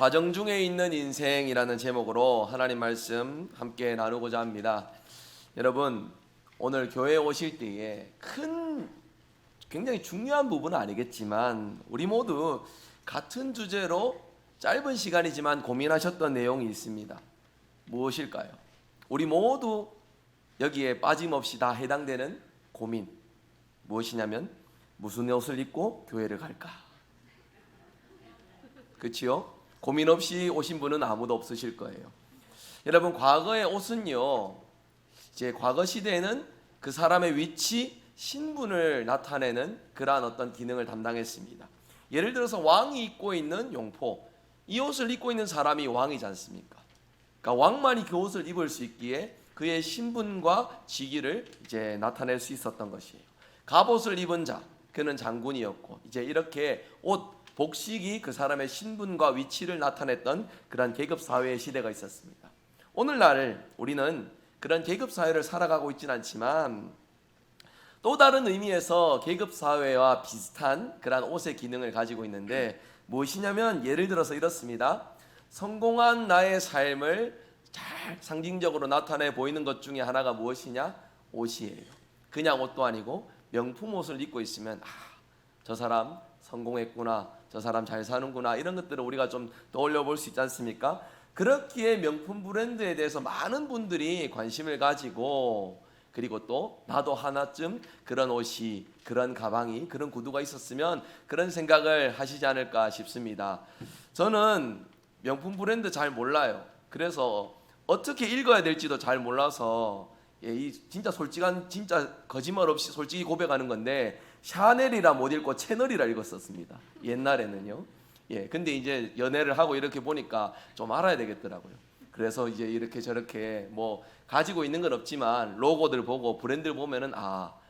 과정 중에 있는 인생이라는 제목으로 하나님 말씀 함께 나누고자 합니다. 여러분, 오늘 교회에 오실 때에 굉장히 중요한 부분은 아니겠지만 우리 모두 같은 주제로 짧은 시간이지만 고민하셨던 내용이 있습니다. 무엇일까요? 우리 모두 여기에 빠짐없이 다 해당되는 고민, 무엇이냐면 무슨 옷을 입고 교회를 갈까? 그렇지요? 고민 없이 오신 분은 아무도 없으실 거예요. 여러분, 과거의 옷은요, 이제 과거 시대에는 그 사람의 위치, 신분을 나타내는 그러한 어떤 기능을 담당했습니다. 예를 들어서 왕이 입고 있는 용포, 이 옷을 입고 있는 사람이 왕이지 않습니까? 그러니까 왕만이 그 옷을 입을 수 있기에 그의 신분과 직위를 이제 나타낼 수 있었던 것이에요. 갑옷을 입은 자, 그는 장군이었고, 이제 이렇게 복식이 그 사람의 신분과 위치를 나타냈던 그런 계급 사회의 시대가 있었습니다. 오늘날 우리는 그런 계급 사회를 살아가고 있지는 않지만 또 다른 의미에서 계급 사회와 비슷한 그런 옷의 기능을 가지고 있는데 무엇이냐면, 예를 들어서 이렇습니다. 성공한 나의 삶을 잘 상징적으로 나타내 보이는 것 중에 하나가 무엇이냐? 옷이에요. 그냥 옷도 아니고 명품 옷을 입고 있으면 저 사람 성공했구나, 저 사람 잘 사는구나, 이런 것들을 우리가 좀 떠올려 볼 수 있지 않습니까? 그렇기에 명품 브랜드에 대해서 많은 분들이 관심을 가지고, 그리고 또 나도 하나쯤 그런 옷이, 그런 가방이, 그런 구두가 있었으면 그런 생각을 하시지 않을까 싶습니다. 저는 명품 브랜드 잘 몰라요. 그래서 어떻게 읽어야 될지도 잘 몰라서 진짜 솔직한, 진짜 거짓말 없이 솔직히 고백하는 건데, 샤넬이라 못 읽고 채널이라 읽었었습니다. 옛날에는요. 근데 이제 연애를 하고 이렇게 보니까 좀 알아야 되겠더라고요. 그래서 이제 이렇게 저렇게 뭐 가지고 있는 건 없지만 로고들 보고 브랜드를 보면은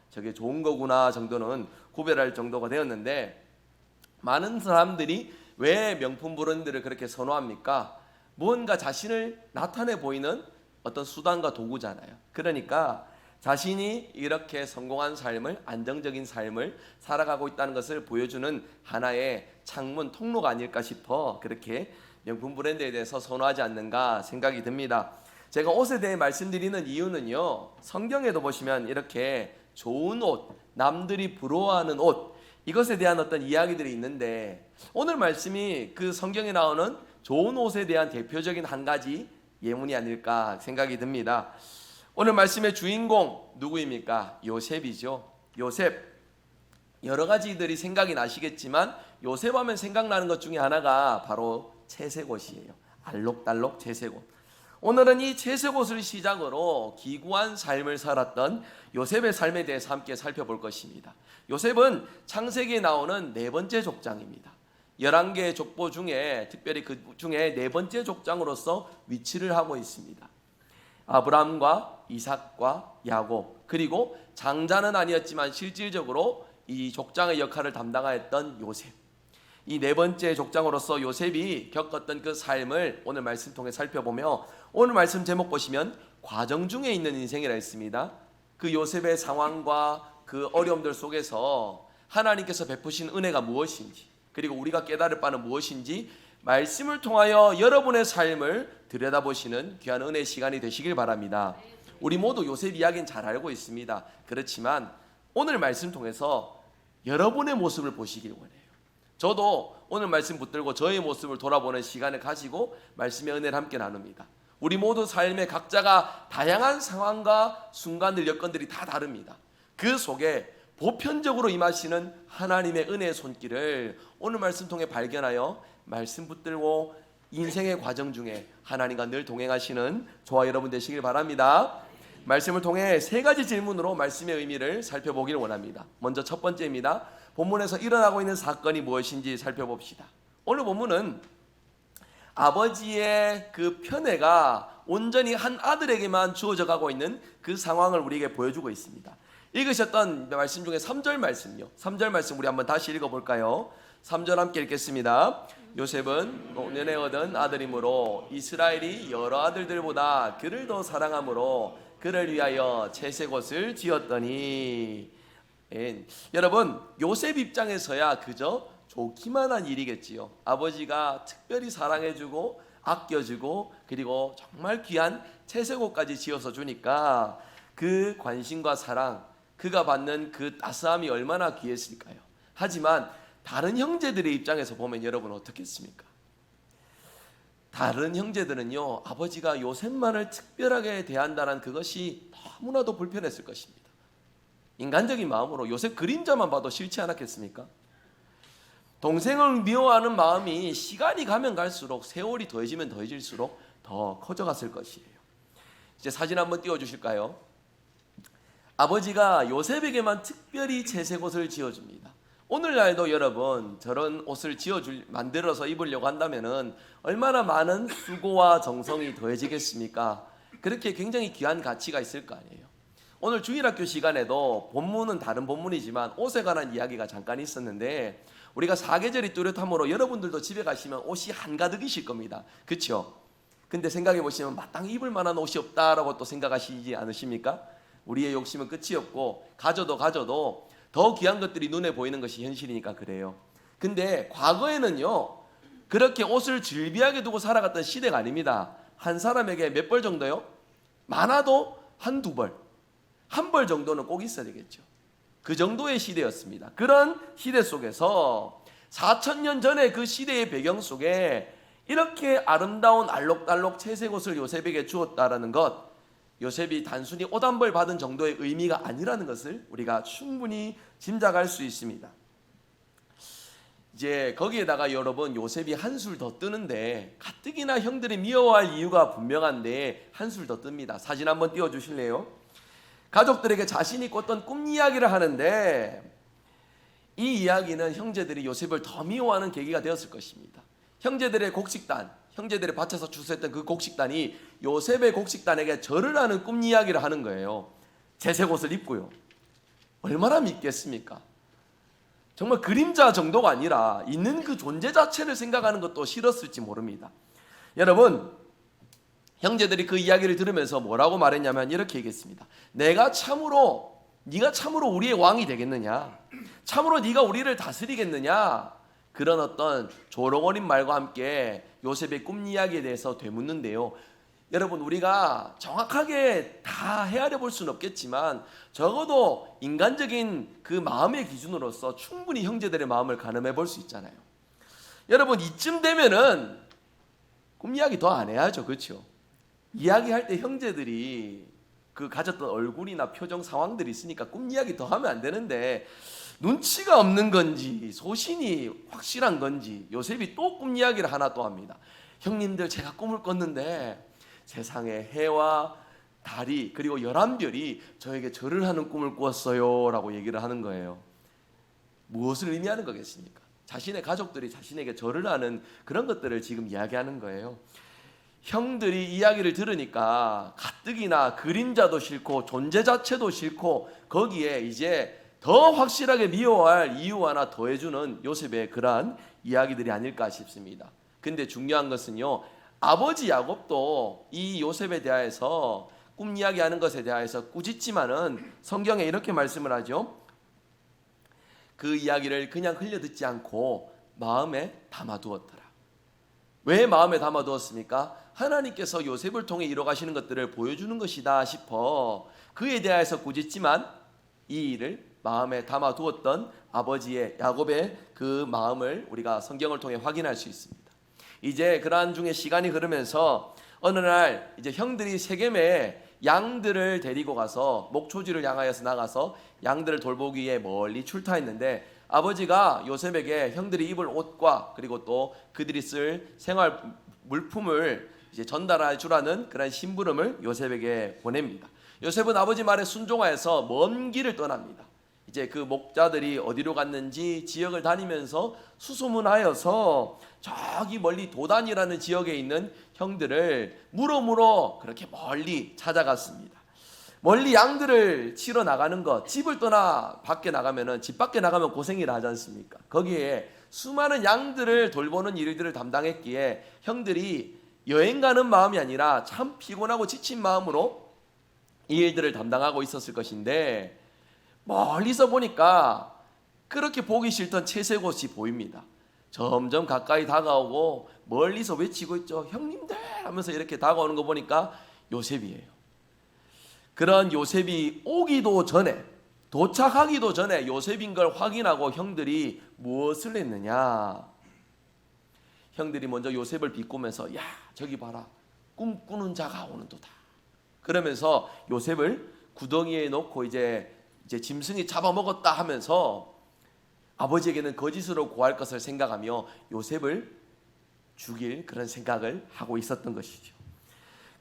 저게 좋은 거구나 정도는 구별할 정도가 되었는데, 많은 사람들이 왜 명품 브랜드를 그렇게 선호합니까? 무언가 자신을 나타내 보이는 어떤 수단과 도구잖아요. 그러니까 자신이 이렇게 성공한 삶을, 안정적인 삶을 살아가고 있다는 것을 보여주는 하나의 창문, 통로가 아닐까 싶어 그렇게 명품 브랜드에 대해서 선호하지 않는가 생각이 듭니다. 제가 옷에 대해 말씀드리는 이유는요, 성경에도 보시면 이렇게 좋은 옷, 남들이 부러워하는 옷, 이것에 대한 어떤 이야기들이 있는데, 오늘 말씀이 그 성경에 나오는 좋은 옷에 대한 대표적인 한 가지 예문이 아닐까 생각이 듭니다. 오늘 말씀의 주인공 누구입니까? 요셉이죠. 요셉. 여러 가지들이 생각이 나시겠지만 요셉하면 생각나는 것 중에 하나가 바로 채색옷이에요. 알록달록 채색옷. 오늘은 이 채색옷을 시작으로 기구한 삶을 살았던 요셉의 삶에 대해서 함께 살펴볼 것입니다. 요셉은 창세기에 나오는 네 번째 족장입니다. 11개의 족보 중에 특별히 그 중에 네 번째 족장으로서 위치를 하고 있습니다. 아브라함과 이삭과 야곱, 그리고 장자는 아니었지만 실질적으로 이 족장의 역할을 담당하였던 요셉, 이 네 번째 족장으로서 요셉이 겪었던 그 삶을 오늘 말씀 통해 살펴보며, 오늘 말씀 제목 보시면 과정 중에 있는 인생이라 했습니다. 그 요셉의 상황과 그 어려움들 속에서 하나님께서 베푸신 은혜가 무엇인지, 그리고 우리가 깨달을 바는 무엇인지 말씀을 통하여 여러분의 삶을 들여다보시는 귀한 은혜 시간이 되시길 바랍니다. 우리 모두 요셉 이야기는 잘 알고 있습니다. 그렇지만 오늘 말씀 통해서 여러분의 모습을 보시길 원해요. 저도 오늘 말씀 붙들고 저의 모습을 돌아보는 시간을 가지고 말씀의 은혜를 함께 나눕니다. 우리 모두 삶의 각자가 다양한 상황과 순간들, 여건들이 다 다릅니다. 그 속에 보편적으로 임하시는 하나님의 은혜의 손길을 오늘 말씀 통해 발견하여 말씀 붙들고 인생의 과정 중에 하나님과 늘 동행하시는 저와 여러분 되시길 바랍니다. 말씀을 통해 세 가지 질문으로 말씀의 의미를 살펴보기를 원합니다. 먼저 첫 번째입니다. 본문에서 일어나고 있는 사건이 무엇인지 살펴봅시다. 오늘 본문은 아버지의 그 편애가 온전히 한 아들에게만 주어져 가고 있는 그 상황을 우리에게 보여주고 있습니다. 읽으셨던 말씀 중에 3절 말씀요. 3절 말씀 우리 한번 다시 읽어볼까요? 3절 함께 읽겠습니다. 요셉은 노년에 얻은 아들이므로 이스라엘이 여러 아들들보다 그를 더 사랑하므로 그를 위하여 채색옷을 지었더니. 여러분, 요셉 입장에서야 그저 좋기만 한 일이겠지요. 아버지가 특별히 사랑해주고 아껴주고 그리고 정말 귀한 채색옷까지 지어서 주니까 그 관심과 사랑, 그가 받는 그 따스함이 얼마나 귀했을까요? 하지만 다른 형제들의 입장에서 보면 여러분 어떻겠습니까? 다른 형제들은요, 아버지가 요셉만을 특별하게 대한다는 그것이 너무나도 불편했을 것입니다. 인간적인 마음으로 요셉 그림자만 봐도 싫지 않았겠습니까? 동생을 미워하는 마음이 시간이 가면 갈수록, 세월이 더해지면 더해질수록 더 커져갔을 것이에요. 이제 사진 한번 띄워주실까요? 아버지가 요셉에게만 특별히 채색옷을 지어줍니다. 오늘날도 여러분 저런 옷을 만들어서 입으려고 한다면은 얼마나 많은 수고와 정성이 더해지겠습니까? 그렇게 굉장히 귀한 가치가 있을 거 아니에요. 오늘 주일학교 시간에도 본문은 다른 본문이지만 옷에 관한 이야기가 잠깐 있었는데, 우리가 사계절이 뚜렷함으로 여러분들도 집에 가시면 옷이 한가득이실 겁니다. 그렇죠? 근데 생각해 보시면 마땅히 입을 만한 옷이 없다라고 또 생각하시지 않으십니까? 우리의 욕심은 끝이 없고 가져도 더 귀한 것들이 눈에 보이는 것이 현실이니까 그래요. 근데 과거에는요, 그렇게 옷을 즐비하게 두고 살아갔던 시대가 아닙니다. 한 사람에게 몇 벌 정도요? 많아도 한두 벌, 한 벌 정도는 꼭 있어야 되겠죠. 그 정도의 시대였습니다. 그런 시대 속에서 4,000년 전에 그 시대의 배경 속에 이렇게 아름다운 알록달록 채색옷을 요셉에게 주었다라는 것, 요셉이 단순히 옷 한 벌 받은 정도의 의미가 아니라는 것을 우리가 충분히 짐작할 수 있습니다. 이제 거기에다가 여러분 요셉이 한술 더 뜨는데, 가뜩이나 형들이 미워할 이유가 분명한데 한술 더 뜹니다. 사진 한번 띄워주실래요? 가족들에게 자신이 꿨던 꿈 이야기를 하는데, 이 이야기는 형제들이 요셉을 더 미워하는 계기가 되었을 것입니다. 형제들의 곡식단, 형제들의 밭에서 추수했던 그 곡식단이 요셉의 곡식단에게 절을 하는 꿈 이야기를 하는 거예요. 채색옷을 입고요. 얼마나 믿겠습니까? 정말 그림자 정도가 아니라 있는 그 존재 자체를 생각하는 것도 싫었을지 모릅니다. 여러분, 형제들이 그 이야기를 들으면서 뭐라고 말했냐면 이렇게 얘기했습니다. 네가 참으로 우리의 왕이 되겠느냐? 참으로 네가 우리를 다스리겠느냐? 그런 어떤 조롱어린 말과 함께 요셉의 꿈 이야기에 대해서 되묻는데요. 여러분, 우리가 정확하게 다 헤아려 볼 수는 없겠지만 적어도 인간적인 그 마음의 기준으로서 충분히 형제들의 마음을 가늠해 볼 수 있잖아요. 여러분, 이쯤 되면은 꿈 이야기 더 안 해야죠. 그렇죠? 이야기할 때 형제들이 그 가졌던 얼굴이나 표정 상황들이 있으니까 꿈 이야기 더 하면 안 되는데, 눈치가 없는 건지 소신이 확실한 건지 요셉이 또 꿈 이야기를 하나 또 합니다. 형님들, 제가 꿈을 꿨는데 세상에 해와 달이 그리고 11별이 저에게 절을 하는 꿈을 꾸었어요 라고 얘기를 하는 거예요. 무엇을 의미하는 거겠습니까? 자신의 가족들이 자신에게 절을 하는 그런 것들을 지금 이야기하는 거예요. 형들이 이야기를 들으니까 가뜩이나 그림자도 싫고 존재 자체도 싫고 거기에 이제 더 확실하게 미워할 이유 하나 더해주는 요셉의 그러한 이야기들이 아닐까 싶습니다. 근데 중요한 것은요, 아버지 야곱도 이 요셉에 대해서 꿈 이야기하는 것에 대해서 꾸짖지만은 성경에 이렇게 말씀을 하죠. 그 이야기를 그냥 흘려듣지 않고 마음에 담아두었더라. 왜 마음에 담아두었습니까? 하나님께서 요셉을 통해 이뤄가시는 것들을 보여주는 것이다 싶어 그에 대해서 꾸짖지만 이 일을 마음에 담아두었던 아버지의 야곱의 그 마음을 우리가 성경을 통해 확인할 수 있습니다. 이제 그러한 중에 시간이 흐르면서 어느 날 이제 형들이 세겜에 양들을 데리고 가서 목초지를 향하여서 나가서 양들을 돌보기 위해 멀리 출타했는데, 아버지가 요셉에게 형들이 입을 옷과 그리고 또 그들이 쓸 생활 물품을 이제 전달해 주라는 그런 심부름을 요셉에게 보냅니다. 요셉은 아버지 말에 순종하여서 먼 길을 떠납니다. 이제 그 목자들이 어디로 갔는지 지역을 다니면서 수소문하여서 저기 멀리 도단이라는 지역에 있는 형들을 물어 그렇게 멀리 찾아갔습니다. 멀리 양들을 치러 나가는 것, 집을 떠나 밖에 나가면은, 집 밖에 나가면 고생이라 하지 않습니까? 거기에 수많은 양들을 돌보는 일들을 담당했기에 형들이 여행 가는 마음이 아니라 참 피곤하고 지친 마음으로 이 일들을 담당하고 있었을 것인데, 멀리서 보니까 그렇게 보기 싫던 채색옷이 보입니다. 점점 가까이 다가오고 멀리서 외치고 있죠. 형님들 하면서 이렇게 다가오는 거 보니까 요셉이에요. 그런 요셉이 오기도 전에, 도착하기도 전에 요셉인 걸 확인하고 형들이 무엇을 했느냐? 형들이 먼저 요셉을 비꼬면서 야 저기 봐라, 꿈꾸는 자가 오는도다. 그러면서 요셉을 구덩이에 놓고 이제 짐승이 잡아먹었다 하면서 아버지에게는 거짓으로 고할 것을 생각하며 요셉을 죽일 그런 생각을 하고 있었던 것이죠.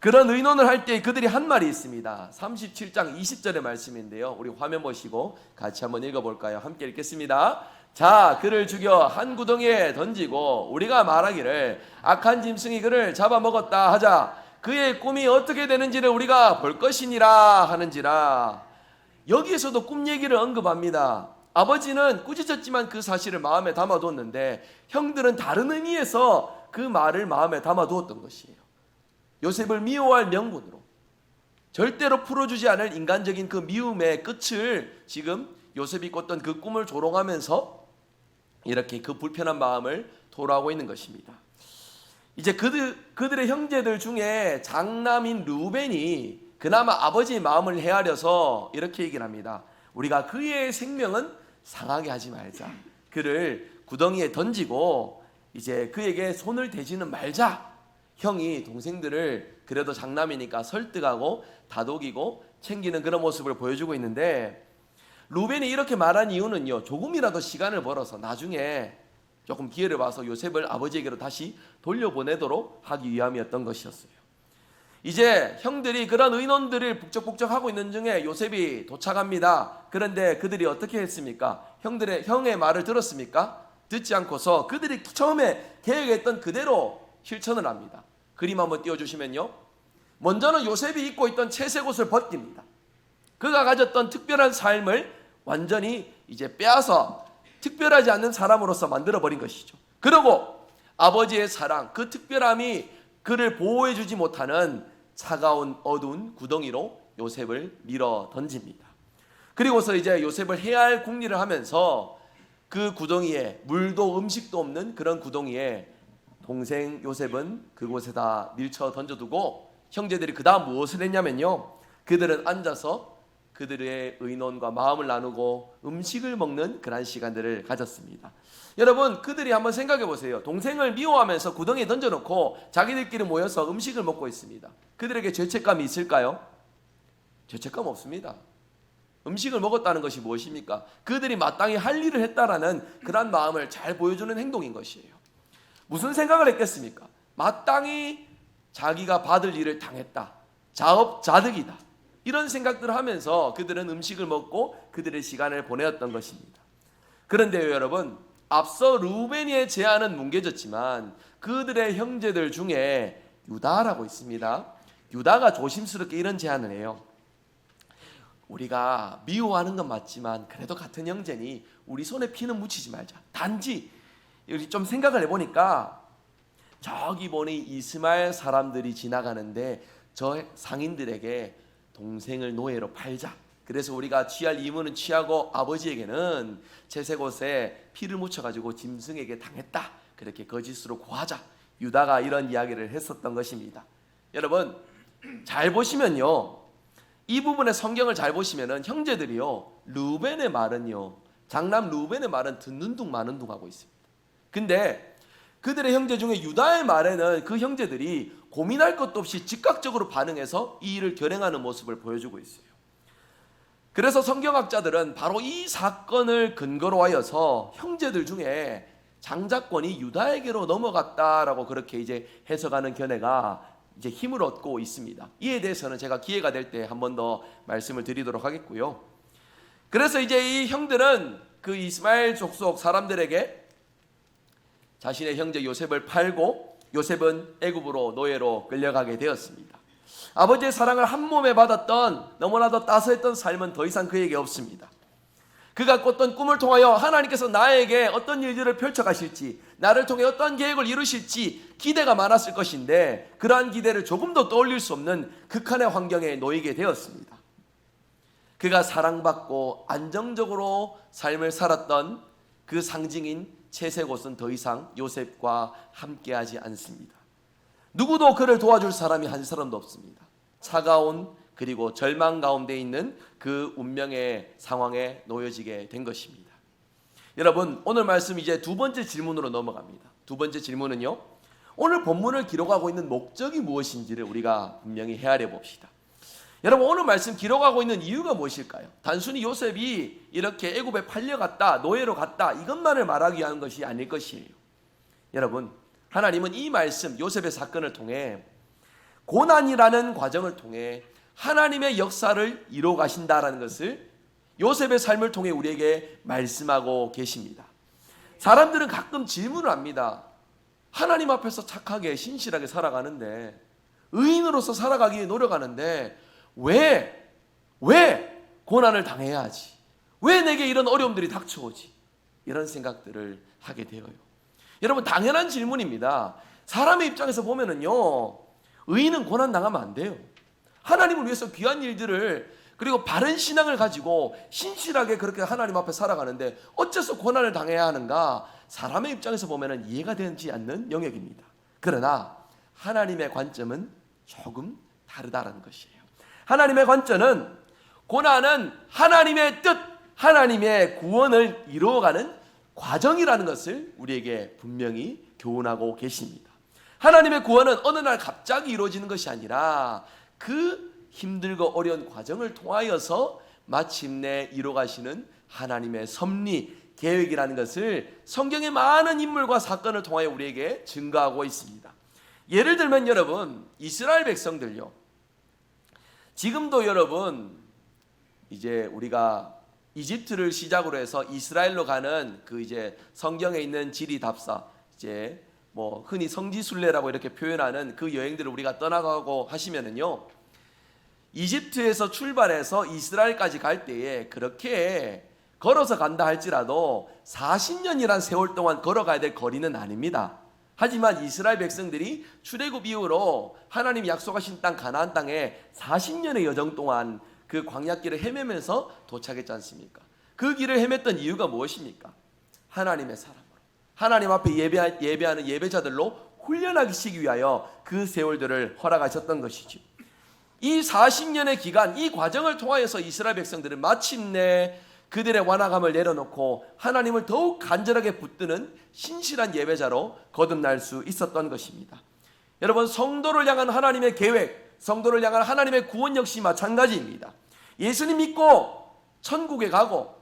그런 의논을 할 때 그들이 한 말이 있습니다. 37장 20절의 말씀인데요. 우리 화면 보시고 같이 한번 읽어볼까요? 함께 읽겠습니다. 자, 그를 죽여 한 구덩이에 던지고 우리가 말하기를 악한 짐승이 그를 잡아먹었다 하자. 그의 꿈이 어떻게 되는지를 우리가 볼 것이니라 하는지라. 여기에서도 꿈 얘기를 언급합니다. 아버지는 꾸짖었지만 그 사실을 마음에 담아두었는데 형들은 다른 의미에서 그 말을 마음에 담아두었던 것이에요. 요셉을 미워할 명분으로 절대로 풀어주지 않을 인간적인 그 미움의 끝을 지금 요셉이 꿨던 그 꿈을 조롱하면서 이렇게 그 불편한 마음을 토로하고 있는 것입니다. 이제 그들의 형제들 중에 장남인 르우벤이 그나마 아버지의 마음을 헤아려서 이렇게 얘기를 합니다. 우리가 그의 생명은 상하게 하지 말자. 그를 구덩이에 던지고 이제 그에게 손을 대지는 말자. 형이 동생들을 그래도 장남이니까 설득하고 다독이고 챙기는 그런 모습을 보여주고 있는데, 루벤이 이렇게 말한 이유는요, 조금이라도 시간을 벌어서 나중에 조금 기회를 봐서 요셉을 아버지에게로 다시 돌려보내도록 하기 위함이었던 것이었어요. 이제 형들이 그런 의논들을 북적북적하고 있는 중에 요셉이 도착합니다. 그런데 그들이 어떻게 했습니까? 형의 말을 들었습니까? 듣지 않고서 그들이 처음에 계획했던 그대로 실천을 합니다. 그림 한번 띄워주시면요, 먼저는 요셉이 입고 있던 채색옷을 벗깁니다. 그가 가졌던 특별한 삶을 완전히 이제 빼앗아 특별하지 않는 사람으로서 만들어버린 것이죠. 그리고 아버지의 사랑, 그 특별함이 그를 보호해주지 못하는 차가운 어두운 구덩이로 요셉을 밀어 던집니다. 그리고서 이제 요셉을 해야 할 궁리를 하면서 그 구덩이에, 물도 음식도 없는 그런 구덩이에 동생 요셉은 그곳에다 밀쳐 던져두고 형제들이 그 다음 무엇을 했냐면요, 그들은 앉아서 그들의 의논과 마음을 나누고 음식을 먹는 그런 시간들을 가졌습니다. 여러분, 그들이 한번 생각해 보세요. 동생을 미워하면서 구덩이에 던져놓고 자기들끼리 모여서 음식을 먹고 있습니다. 그들에게 죄책감이 있을까요? 죄책감 없습니다. 음식을 먹었다는 것이 무엇입니까? 그들이 마땅히 할 일을 했다라는 그런 마음을 잘 보여주는 행동인 것이에요. 무슨 생각을 했겠습니까? 마땅히 자기가 받을 일을 당했다, 자업자득이다, 이런 생각들을 하면서 그들은 음식을 먹고 그들의 시간을 보내었던 것입니다. 그런데요 여러분, 앞서 루벤의 제안은 뭉개졌지만 그들의 형제들 중에 유다라고 있습니다. 유다가 조심스럽게 이런 제안을 해요. 우리가 미워하는 건 맞지만 그래도 같은 형제니 우리 손에 피는 묻히지 말자. 단지 좀 생각을 해보니까 저기 보니 이스마엘 사람들이 지나가는데 저 상인들에게 동생을 노예로 팔자. 그래서 우리가 취할 이문은 취하고 아버지에게는 채색옷에 피를 묻혀가지고 짐승에게 당했다, 그렇게 거짓으로 고하자. 유다가 이런 이야기를 했었던 것입니다. 여러분 잘 보시면요, 이 부분의 성경을 잘 보시면은 형제들이요, 르우벤의 말은요, 장남 르우벤의 말은 듣는 둥 마는 둥 하고 있습니다. 근데 그들의 형제 중에 유다의 말에는 그 형제들이 고민할 것도 없이 즉각적으로 반응해서 이 일을 결행하는 모습을 보여주고 있어요. 그래서 성경학자들은 바로 이 사건을 근거로 하여서 형제들 중에 장자권이 유다에게로 넘어갔다라고 그렇게 이제 해석하는 견해가 이제 힘을 얻고 있습니다. 이에 대해서는 제가 기회가 될 때 한 번 더 말씀을 드리도록 하겠고요. 그래서 이제 이 형들은 그 이스마엘 족속 사람들에게 자신의 형제 요셉을 팔고 요셉은 애굽으로 노예로 끌려가게 되었습니다. 아버지의 사랑을 한 몸에 받았던 너무나도 따스했던 삶은 더 이상 그에게 없습니다. 그가 꿨던 꿈을 통하여 하나님께서 나에게 어떤 일들을 펼쳐가실지, 나를 통해 어떤 계획을 이루실지 기대가 많았을 것인데 그러한 기대를 조금도 떠올릴 수 없는 극한의 환경에 놓이게 되었습니다. 그가 사랑받고 안정적으로 삶을 살았던 그 상징인 채색옷은 더 이상 요셉과 함께하지 않습니다. 누구도 그를 도와줄 사람이 한 사람도 없습니다. 차가운 그리고 절망 가운데 있는 그 운명의 상황에 놓여지게 된 것입니다. 여러분, 오늘 말씀 이제 두 번째 질문으로 넘어갑니다. 두 번째 질문은요, 오늘 본문을 기록하고 있는 목적이 무엇인지를 우리가 분명히 헤아려 봅시다. 여러분, 오늘 말씀 기록하고 있는 이유가 무엇일까요? 단순히 요셉이 이렇게 애굽에 팔려갔다, 노예로 갔다, 이것만을 말하기 위한 것이 아닐 것이에요. 여러분, 하나님은 이 말씀, 요셉의 사건을 통해 고난이라는 과정을 통해 하나님의 역사를 이루어 가신다라는 것을 요셉의 삶을 통해 우리에게 말씀하고 계십니다. 사람들은 가끔 질문을 합니다. 하나님 앞에서 착하게 신실하게 살아가는데, 의인으로서 살아가기 위해 노력하는데 왜 고난을 당해야 하지? 왜 내게 이런 어려움들이 닥쳐오지? 이런 생각들을 하게 되어요. 여러분, 당연한 질문입니다. 사람의 입장에서 보면은요, 의인은 고난 당하면 안 돼요. 하나님을 위해서 귀한 일들을, 그리고 바른 신앙을 가지고 신실하게 그렇게 하나님 앞에 살아가는데 어째서 고난을 당해야 하는가? 사람의 입장에서 보면은 이해가 되지 않는 영역입니다. 그러나 하나님의 관점은 조금 다르다는 것이에요. 하나님의 관점은 고난은 하나님의 뜻, 하나님의 구원을 이루어가는 과정이라는 것을 우리에게 분명히 교훈하고 계십니다. 하나님의 구원은 어느 날 갑자기 이루어지는 것이 아니라 그 힘들고 어려운 과정을 통하여서 마침내 이루어가시는 하나님의 섭리, 계획이라는 것을 성경의 많은 인물과 사건을 통하여 우리에게 증거하고 있습니다. 예를 들면 여러분, 이스라엘 백성들요, 지금도 여러분 이제 우리가 이집트를 시작으로 해서 이스라엘로 가는 그 이제 성경에 있는 지리답사, 이제 뭐 흔히 성지순례라고 이렇게 표현하는 그 여행들을 우리가 떠나가고 하시면은요, 이집트에서 출발해서 이스라엘까지 갈 때에 그렇게 걸어서 간다 할지라도 40년이란 세월 동안 걸어가야 될 거리는 아닙니다. 하지만 이스라엘 백성들이 출애굽 이후로 하나님이 약속하신 땅 가나안 땅에 40년의 여정 동안 그 광야길을 헤매면서 도착했지 않습니까? 그 길을 헤맸던 이유가 무엇입니까? 하나님의 사람으로, 하나님 앞에 예배하는 예배자들로 훈련하기 위하여 그 세월들을 허락하셨던 것이죠. 이 40년의 기간, 이 과정을 통하여서 이스라엘 백성들은 마침내 그들의 완악함을 내려놓고 하나님을 더욱 간절하게 붙드는 신실한 예배자로 거듭날 수 있었던 것입니다. 여러분, 성도를 향한 하나님의 계획, 성도를 향한 하나님의 구원 역시 마찬가지입니다. 예수님 믿고 천국에 가고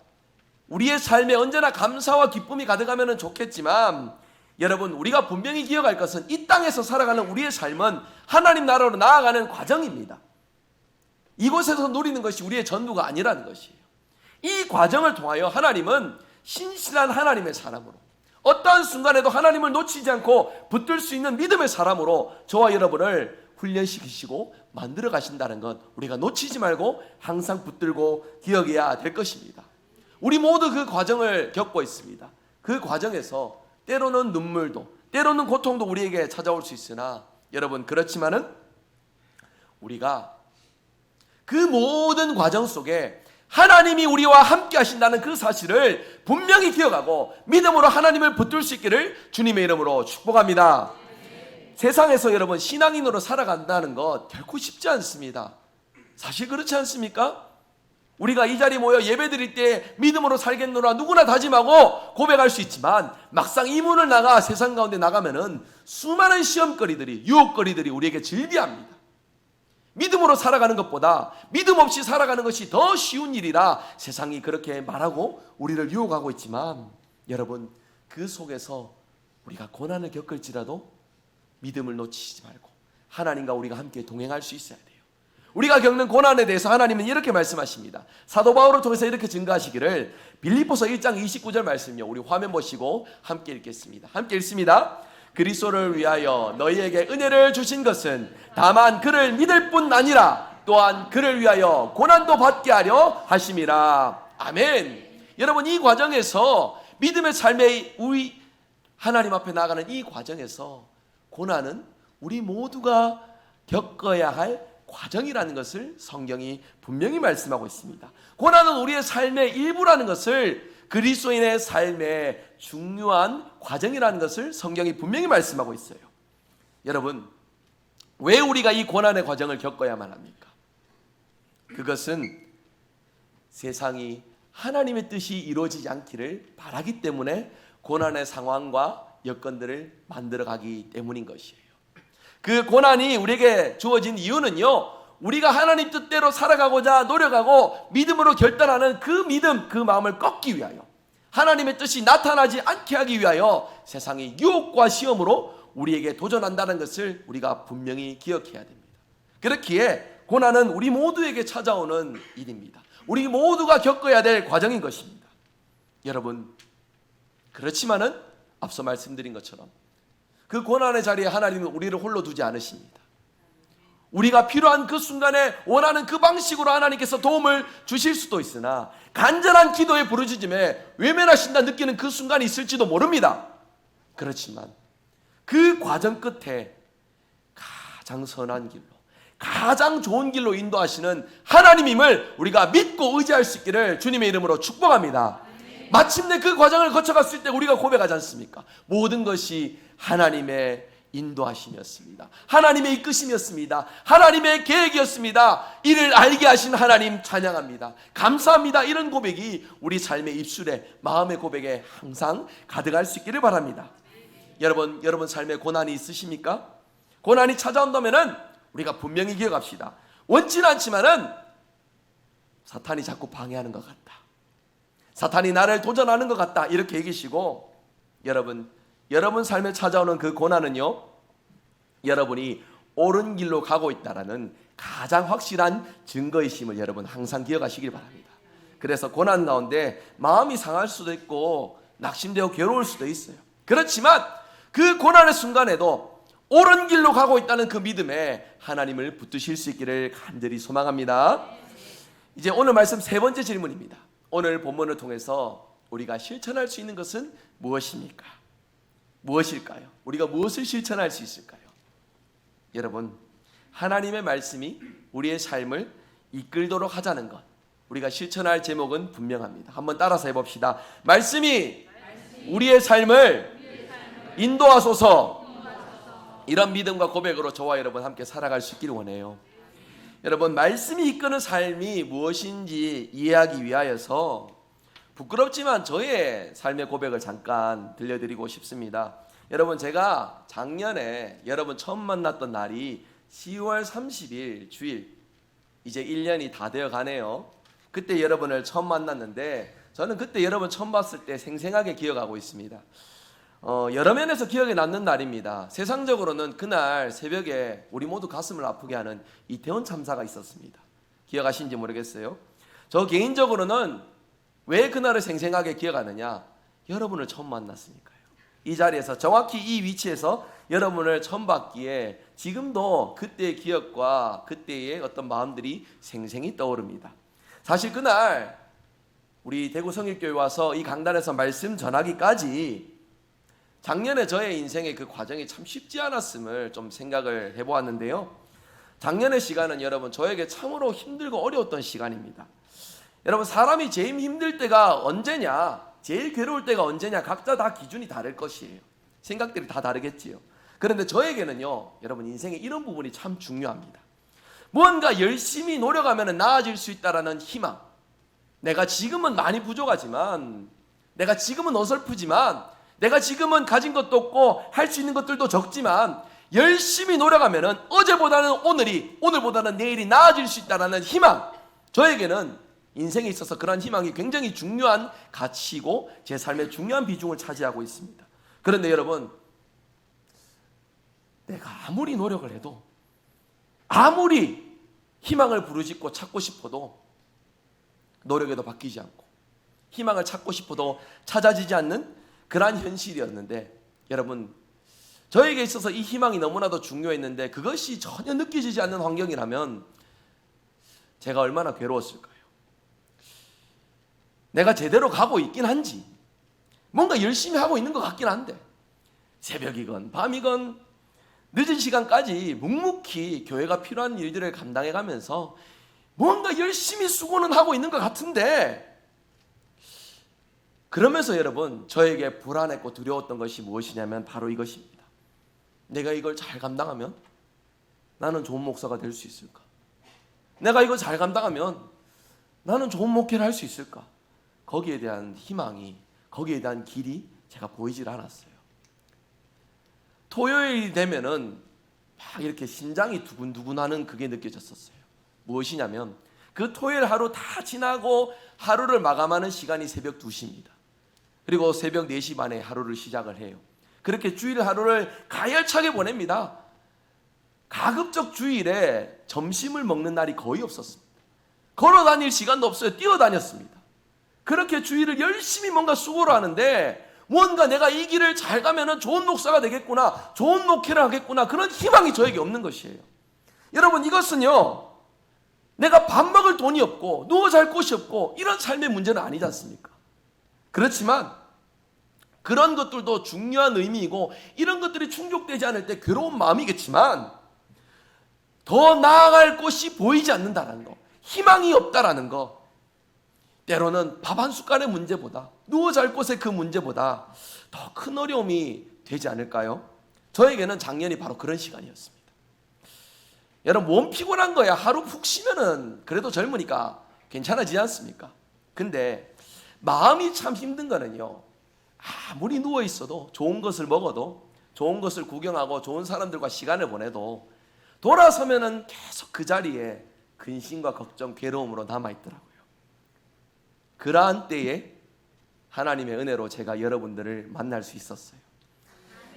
우리의 삶에 언제나 감사와 기쁨이 가득하면 좋겠지만, 여러분, 우리가 분명히 기억할 것은 이 땅에서 살아가는 우리의 삶은 하나님 나라로 나아가는 과정입니다. 이곳에서 누리는 것이 우리의 전부가 아니라는 것이에요. 이 과정을 통하여 하나님은 신실한 하나님의 사람으로, 어떠한 순간에도 하나님을 놓치지 않고 붙들 수 있는 믿음의 사람으로 저와 여러분을 훈련시키시고 만들어 가신다는 것, 우리가 놓치지 말고 항상 붙들고 기억해야 될 것입니다. 우리 모두 그 과정을 겪고 있습니다. 그 과정에서 때로는 눈물도, 때로는 고통도 우리에게 찾아올 수 있으나, 여러분, 그렇지만은 우리가 그 모든 과정 속에 하나님이 우리와 함께 하신다는 그 사실을 분명히 기억하고 믿음으로 하나님을 붙들 수 있기를 주님의 이름으로 축복합니다. 세상에서 여러분, 신앙인으로 살아간다는 것 결코 쉽지 않습니다. 사실 그렇지 않습니까? 우리가 이 자리에 모여 예배드릴 때 믿음으로 살겠노라 누구나 다짐하고 고백할 수 있지만, 막상 이 문을 나가 세상 가운데 나가면은 수많은 시험거리들이, 유혹거리들이 우리에게 즐비합니다. 믿음으로 살아가는 것보다 믿음 없이 살아가는 것이 더 쉬운 일이라 세상이 그렇게 말하고 우리를 유혹하고 있지만, 여러분, 그 속에서 우리가 고난을 겪을지라도 믿음을 놓치지 말고 하나님과 우리가 함께 동행할 수 있어야 돼요. 우리가 겪는 고난에 대해서 하나님은 이렇게 말씀하십니다. 사도 바울을 통해서 이렇게 증거하시기를, 빌립보서 1장 29절 말씀이요, 우리 화면 보시고 함께 읽겠습니다. 함께 읽습니다. 그리스도를 위하여 너희에게 은혜를 주신 것은 다만 그를 믿을 뿐 아니라 또한 그를 위하여 고난도 받게 하려 하심이라. 아멘. 여러분, 이 과정에서 믿음의 삶의 우리 하나님 앞에 나아가는 이 과정에서 고난은 우리 모두가 겪어야 할 과정이라는 것을 성경이 분명히 말씀하고 있습니다. 고난은 우리의 삶의 일부라는 것을, 그리스도인의 삶의 중요한 과정이라는 것을 성경이 분명히 말씀하고 있어요. 여러분, 왜 우리가 이 고난의 과정을 겪어야만 합니까? 그것은 세상이 하나님의 뜻이 이루어지지 않기를 바라기 때문에 고난의 상황과 여건들을 만들어가기 때문인 것이에요. 그 고난이 우리에게 주어진 이유는요, 우리가 하나님 뜻대로 살아가고자 노력하고 믿음으로 결단하는 그 믿음, 그 마음을 꺾기 위하여, 하나님의 뜻이 나타나지 않게 하기 위하여 세상의 유혹과 시험으로 우리에게 도전한다는 것을 우리가 분명히 기억해야 됩니다. 그렇기에 고난은 우리 모두에게 찾아오는 일입니다. 우리 모두가 겪어야 될 과정인 것입니다. 여러분, 그렇지만은 앞서 말씀드린 것처럼 그 고난의 자리에 하나님은 우리를 홀로 두지 않으십니다. 우리가 필요한 그 순간에 원하는 그 방식으로 하나님께서 도움을 주실 수도 있으나, 간절한 기도의 부르짖음에 외면하신다 느끼는 그 순간이 있을지도 모릅니다. 그렇지만 그 과정 끝에 가장 선한 길로, 가장 좋은 길로 인도하시는 하나님임을 우리가 믿고 의지할 수 있기를 주님의 이름으로 축복합니다. 마침내 그 과정을 거쳐갔을 때 우리가 고백하지 않습니까? 모든 것이 하나님의 인도하심이었습니다. 하나님의 이끄심이었습니다. 하나님의 계획이었습니다. 이를 알게 하신 하나님 찬양합니다. 감사합니다. 이런 고백이 우리 삶의 입술에, 마음의 고백에 항상 가득할 수 있기를 바랍니다. 여러분 삶에 고난이 있으십니까? 고난이 찾아온다면은 우리가 분명히 기억합시다. 원치는 않지만은 사탄이 자꾸 방해하는 것 같다, 사탄이 나를 도전하는 것 같다, 이렇게 얘기시고, 여러분 삶에 찾아오는 그 고난은요, 여러분이 옳은 길로 가고 있다라는 가장 확실한 증거이심을 여러분 항상 기억하시길 바랍니다. 그래서 고난 가운데 마음이 상할 수도 있고 낙심되고 괴로울 수도 있어요. 그렇지만 그 고난의 순간에도 옳은 길로 가고 있다는 그 믿음에 하나님을 붙드실 수 있기를 간절히 소망합니다. 이제 오늘 말씀 세 번째 질문입니다. 오늘 본문을 통해서 우리가 실천할 수 있는 것은 무엇입니까? 무엇일까요? 우리가 무엇을 실천할 수 있을까요? 여러분, 하나님의 말씀이 우리의 삶을 이끌도록 하자는 것, 우리가 실천할 제목은 분명합니다. 한번 따라서 해봅시다. 말씀이 우리의 삶을 인도하소서. 이런 믿음과 고백으로 저와 여러분 함께 살아갈 수 있기를 원해요. 여러분, 말씀이 이끄는 삶이 무엇인지 이해하기 위하여서 부끄럽지만 저의 삶의 고백을 잠깐 들려드리고 싶습니다. 여러분, 제가 작년에 여러분 처음 만났던 날이 10월 30일 주일, 이제 1년이 다 되어 가네요. 그때 여러분을 처음 만났는데 저는 그때 여러분 처음 봤을 때 생생하게 기억하고 있습니다. 여러 면에서 기억에 남는 날입니다. 세상적으로는 그날 새벽에 우리 모두 가슴을 아프게 하는 이태원 참사가 있었습니다. 기억하신지 모르겠어요. 저 개인적으로는 왜 그날을 생생하게 기억하느냐? 여러분을 처음 만났으니까요. 이 자리에서 정확히 이 위치에서 여러분을 처음 봤기에 지금도 그때의 기억과 그때의 어떤 마음들이 생생히 떠오릅니다. 사실 그날 우리 대구 성일교회 와서 이 강단에서 말씀 전하기까지 작년에 저의 인생의 그 과정이 참 쉽지 않았음을 좀 생각을 해보았는데요. 작년의 시간은 여러분 저에게 참으로 힘들고 어려웠던 시간입니다. 여러분, 사람이 제일 힘들 때가 언제냐, 제일 괴로울 때가 언제냐, 각자 다 기준이 다를 것이에요. 생각들이 다 다르겠지요. 그런데 저에게는요, 여러분 인생의 이런 부분이 참 중요합니다. 무언가 열심히 노력하면 나아질 수 있다라는 희망. 내가 지금은 많이 부족하지만, 내가 지금은 어설프지만, 내가 지금은 가진 것도 없고 할 수 있는 것들도 적지만 열심히 노력하면 어제보다는 오늘보다는 내일이 나아질 수 있다는 희망, 저에게는 인생에 있어서 그러한 희망이 굉장히 중요한 가치이고 제 삶의 중요한 비중을 차지하고 있습니다. 그런데 여러분, 내가 아무리 노력을 해도, 아무리 희망을 부르짖고 찾고 싶어도 노력에도 바뀌지 않고 희망을 찾고 싶어도 찾아지지 않는 그러한 현실이었는데, 여러분 저에게 있어서 이 희망이 너무나도 중요했는데 그것이 전혀 느껴지지 않는 환경이라면 제가 얼마나 괴로웠을까요? 내가 제대로 가고 있긴 한지, 뭔가 열심히 하고 있는 것 같긴 한데 새벽이건 밤이건 늦은 시간까지 묵묵히 교회가 필요한 일들을 감당해 가면서 뭔가 열심히 수고는 하고 있는 것 같은데, 그러면서 여러분 저에게 불안했고 두려웠던 것이 무엇이냐면 바로 이것입니다. 내가 이걸 잘 감당하면 나는 좋은 목사가 될 수 있을까? 내가 이거 잘 감당하면 나는 좋은 목회를 할 수 있을까? 거기에 대한 희망이, 거기에 대한 길이 제가 보이질 않았어요. 토요일이 되면은 막 이렇게 심장이 두근두근하는 그게 느껴졌었어요. 무엇이냐면 그 토요일 하루 다 지나고 하루를 마감하는 시간이 새벽 2시입니다. 그리고 새벽 4시 반에 하루를 시작을 해요. 그렇게 주일 하루를 가열차게 보냅니다. 가급적 주일에 점심을 먹는 날이 거의 없었습니다. 걸어 다닐 시간도 없어요. 뛰어다녔습니다. 그렇게 주일을 열심히 뭔가 수고를 하는데, 뭔가 내가 이 길을 잘 가면은 좋은 목사가 되겠구나, 좋은 목회를 하겠구나, 그런 희망이 저에게 없는 것이에요. 여러분, 이것은요, 내가 밥 먹을 돈이 없고 누워 잘 곳이 없고 이런 삶의 문제는 아니지 않습니까? 그렇지만 그런 것들도 중요한 의미이고, 이런 것들이 충족되지 않을 때 괴로운 마음이겠지만, 더 나아갈 곳이 보이지 않는다는 거, 희망이 없다라는 거, 때로는 밥 한 숟갈의 문제보다, 누워 잘 곳의 그 문제보다 더 큰 어려움이 되지 않을까요? 저에게는 작년이 바로 그런 시간이었습니다. 여러분, 몸 피곤한 거야 하루 푹 쉬면은 그래도 젊으니까 괜찮아지지 않습니까? 근데 마음이 참 힘든 거는요, 아무리 누워 있어도, 좋은 것을 먹어도, 좋은 것을 구경하고 좋은 사람들과 시간을 보내도 돌아서면은 계속 그 자리에 근심과 걱정, 괴로움으로 남아있더라고요. 그러한 때에 하나님의 은혜로 제가 여러분들을 만날 수 있었어요.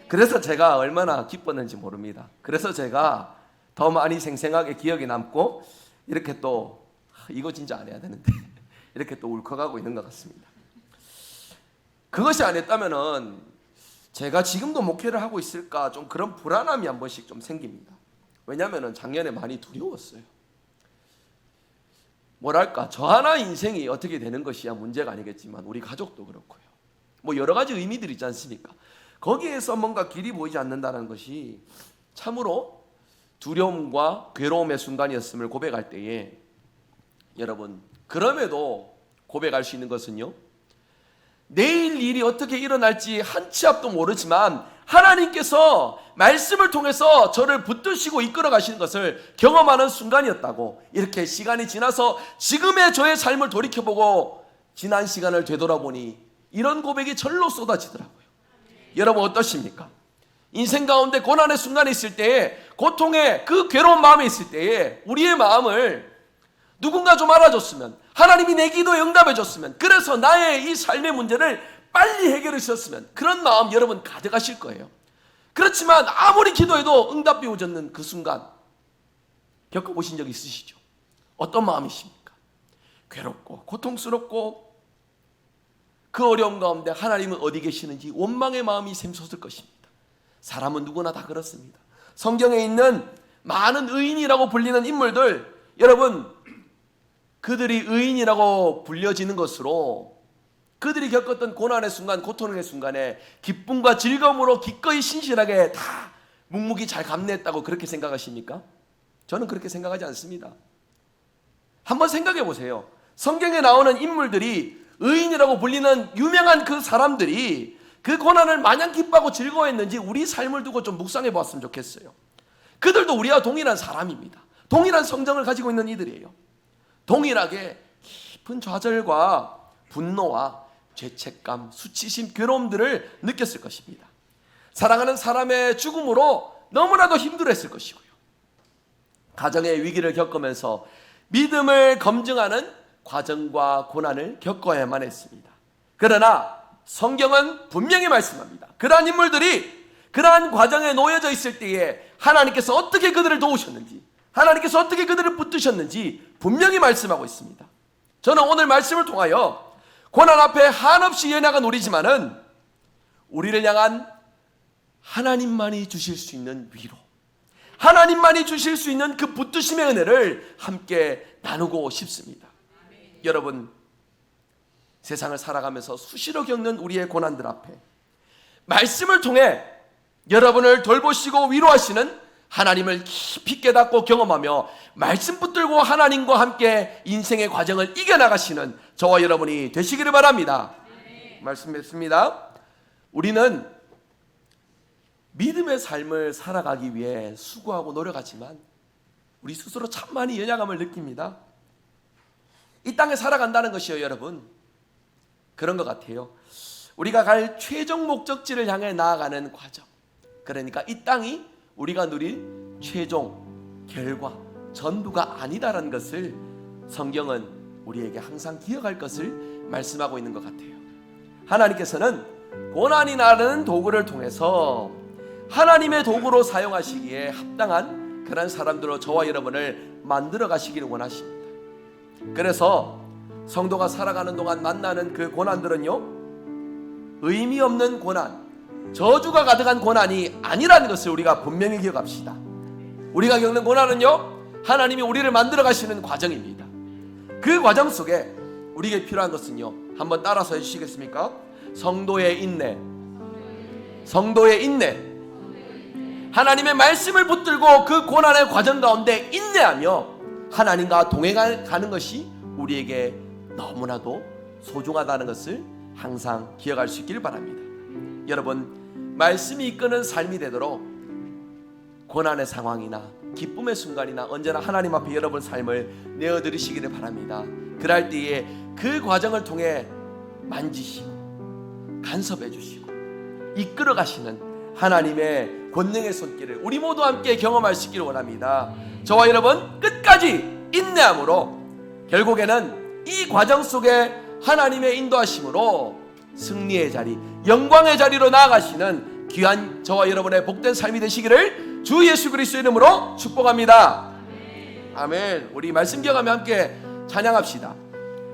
그래서 제가 얼마나 기뻤는지 모릅니다. 그래서 제가 더 많이 생생하게 기억에 남고, 이렇게 또 이거 진짜 안 해야 되는데 이렇게 또 울컥하고 있는 것 같습니다. 그것이 아니었다면은 제가 지금도 목회를 하고 있을까, 좀 그런 불안함이 한 번씩 좀 생깁니다. 왜냐하면 작년에 많이 두려웠어요. 뭐랄까, 저 하나 인생이 어떻게 되는 것이야 문제가 아니겠지만 우리 가족도 그렇고요. 뭐 여러 가지 의미들이 있지 않습니까? 거기에서 뭔가 길이 보이지 않는다는 것이 참으로 두려움과 괴로움의 순간이었음을 고백할 때에, 여러분, 그럼에도 고백할 수 있는 것은요, 내일 일이 어떻게 일어날지 한 치 앞도 모르지만 하나님께서 말씀을 통해서 저를 붙드시고 이끌어 가시는 것을 경험하는 순간이었다고, 이렇게 시간이 지나서 지금의 저의 삶을 돌이켜보고 지난 시간을 되돌아보니 이런 고백이 절로 쏟아지더라고요. 여러분, 어떠십니까? 인생 가운데 고난의 순간이 있을 때에, 고통의 그 괴로운 마음이 있을 때에 우리의 마음을 누군가 좀 알아줬으면, 하나님이 내 기도에 응답해 줬으면, 그래서 나의 이 삶의 문제를 빨리 해결해 주셨으면, 그런 마음 여러분 가져가실 거예요. 그렇지만 아무리 기도해도 응답이 오지 않는 그 순간 겪어보신 적 있으시죠? 어떤 마음이십니까? 괴롭고 고통스럽고 그 어려움 가운데 하나님은 어디 계시는지 원망의 마음이 샘솟을 것입니다. 사람은 누구나 다 그렇습니다. 성경에 있는 많은 의인이라고 불리는 인물들, 여러분, 그들이 의인이라고 불려지는 것으로 그들이 겪었던 고난의 순간, 고통의 순간에 기쁨과 즐거움으로 기꺼이 신실하게 다 묵묵히 잘 감내했다고 그렇게 생각하십니까? 저는 그렇게 생각하지 않습니다. 한번 생각해 보세요. 성경에 나오는 인물들이, 의인이라고 불리는 유명한 그 사람들이 그 고난을 마냥 기뻐하고 즐거워했는지 우리 삶을 두고 좀 묵상해 보았으면 좋겠어요. 그들도 우리와 동일한 사람입니다. 동일한 성정을 가지고 있는 이들이에요. 동일하게 깊은 좌절과 분노와 죄책감, 수치심, 괴로움들을 느꼈을 것입니다. 사랑하는 사람의 죽음으로 너무나도 힘들어했을 것이고요. 가정의 위기를 겪으면서 믿음을 검증하는 과정과 고난을 겪어야만 했습니다. 그러나 성경은 분명히 말씀합니다. 그러한 인물들이 그러한 과정에 놓여져 있을 때에 하나님께서 어떻게 그들을 도우셨는지, 하나님께서 어떻게 그들을 붙드셨는지 분명히 말씀하고 있습니다. 저는 오늘 말씀을 통하여 고난 앞에 한없이 연약한 우리지만은 우리를 향한 하나님만이 주실 수 있는 위로, 하나님만이 주실 수 있는 그 붙드심의 은혜를 함께 나누고 싶습니다. 여러분, 세상을 살아가면서 수시로 겪는 우리의 고난들 앞에 말씀을 통해 여러분을 돌보시고 위로하시는 하나님을 깊이 깨닫고 경험하며 말씀 붙들고 하나님과 함께 인생의 과정을 이겨나가시는 저와 여러분이 되시기를 바랍니다. 말씀 맺습니다. 우리는 믿음의 삶을 살아가기 위해 수고하고 노력하지만 우리 스스로 참 많이 연약함을 느낍니다. 이 땅에 살아간다는 것이요, 여러분, 그런 것 같아요. 우리가 갈 최종 목적지를 향해 나아가는 과정, 그러니까 이 땅이 우리가 누릴 최종 결과, 전부가 아니다라는 것을 성경은 우리에게 항상 기억할 것을 말씀하고 있는 것 같아요. 하나님께서는 고난이 나르는 도구를 통해서 하나님의 도구로 사용하시기에 합당한 그런 사람들로 저와 여러분을 만들어 가시기를 원하십니다. 그래서 성도가 살아가는 동안 만나는 그 고난들은요, 의미 없는 고난, 저주가 가득한 고난이 아니라는 것을 우리가 분명히 기억합시다. 우리가 겪는 고난은요, 하나님이 우리를 만들어 가시는 과정입니다. 그 과정 속에 우리에게 필요한 것은요, 한번 따라서 해주시겠습니까? 성도의 인내. 성도의 인내. 하나님의 말씀을 붙들고 그 고난의 과정 가운데 인내하며 하나님과 동행하는 것이 우리에게 너무나도 소중하다는 것을 항상 기억할 수 있길 바랍니다. 여러분, 말씀이 이끄는 삶이 되도록 고난의 상황이나 기쁨의 순간이나 언제나 하나님 앞에 여러분 삶을 내어드리시기를 바랍니다. 그럴 때에 그 과정을 통해 만지시고 간섭해 주시고 이끌어 가시는 하나님의 권능의 손길을 우리 모두 함께 경험할 수 있기를 원합니다. 저와 여러분 끝까지 인내함으로 결국에는 이 과정 속에 하나님의 인도하심으로 승리의 자리, 영광의 자리로 나아가시는 귀한 저와 여러분의 복된 삶이 되시기를 주 예수 그리스도의 이름으로 축복합니다. 아멘. 우리 말씀 기억하며 함께 찬양합시다.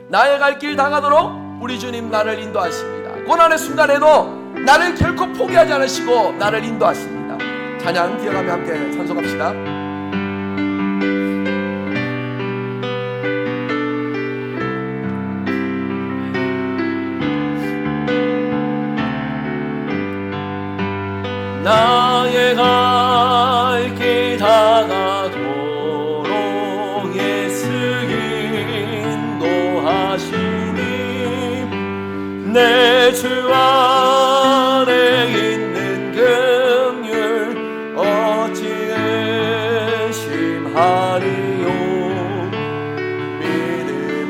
나의 갈 길 다가도록 우리 주님 나를 인도하십니다. 고난의 순간에도 나를 결코 포기하지 않으시고 나를 인도하십니다. 찬양 기억하며 함께 찬송합시다. 나의 갈 길 다가도록 예수 인도하시니 내 주 안에 있는 긍휼 어찌 의심하리요.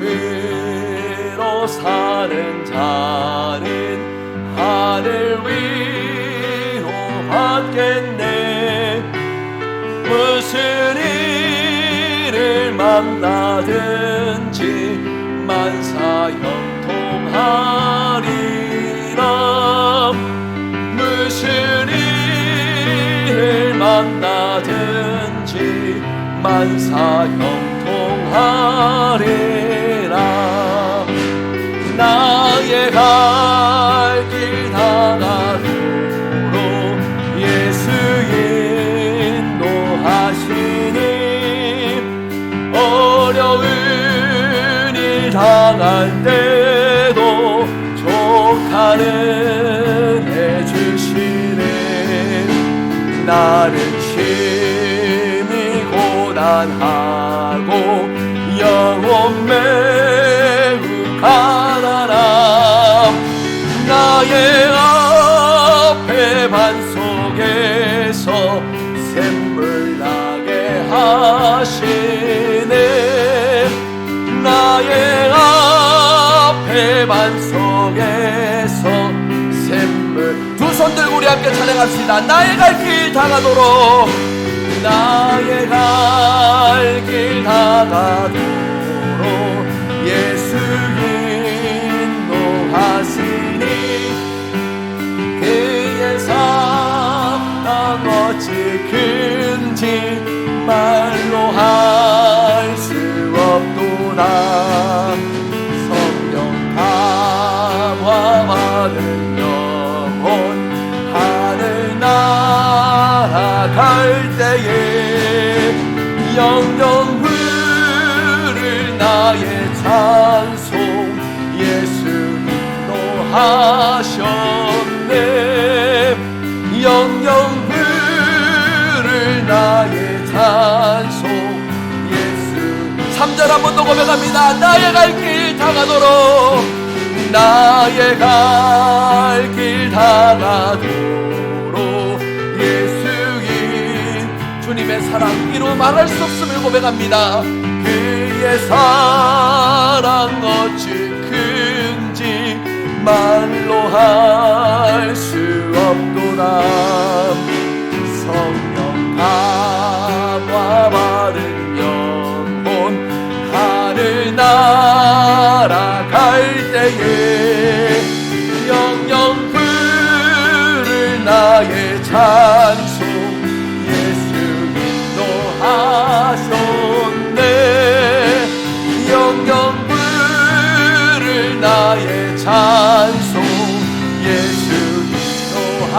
믿음으로 사는 자는 하늘 위로 받겠네. 무슨 일을 만나든지 만사 형통하리라. 무슨 일을 만나든지 만사 형통하리라. 나의 갈 길 다가도록 예수 인도하시니 어려운 일 당할 때도 족하는 해주시네. 나는 심히 고단하고 영혼 매우 가난함. 나의 앞에 반석에서 샘물 나게 하시네. 나의 앞에 반석에서 샘물. 두 손 들고 우리 함께 찬양합시다. 나의 갈 길 다가도록 나의 갈 길 다가도록 예수 인도하시니 그의 사랑 어찌 큰지 말로 할 수 없도다. 성령 감화 받은 영혼 하늘 날아갈 때에 영영 부를 나의 찬송 예수 인도하셨네. 영영 한 번 더 고백합니다. 나의 갈 길 다가도록, 나의 갈 길 다가도록 예수인 주님의 사랑 이루 말할 수 없음을 고백합니다. 그의 사랑 어찌 큰지 말로 할 수 없도다. 성령 감화 받은 영혼 하늘 날아갈 때에 영영 부를 나의 찬송 예수 인도하셨네. 영영 부를 나의 찬송 예수 인도하.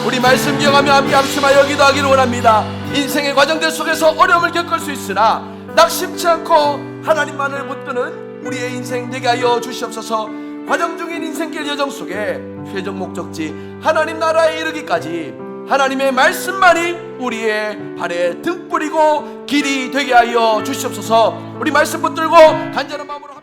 우리 말씀 기억하며 함께 합심하여 기도하기를 원합니다. 인생의 과정들 속에서 어려움을 겪을 수 있으나 낙심치 않고 하나님만을 붙드는 우리의 인생 되게 하여 주시옵소서. 과정 중인 인생길 여정 속에 최종 목적지 하나님 나라에 이르기까지 하나님의 말씀만이 우리의 발에 등불이고 길이 되게 하여 주시옵소서. 우리 말씀 붙들고 간절한 마음으로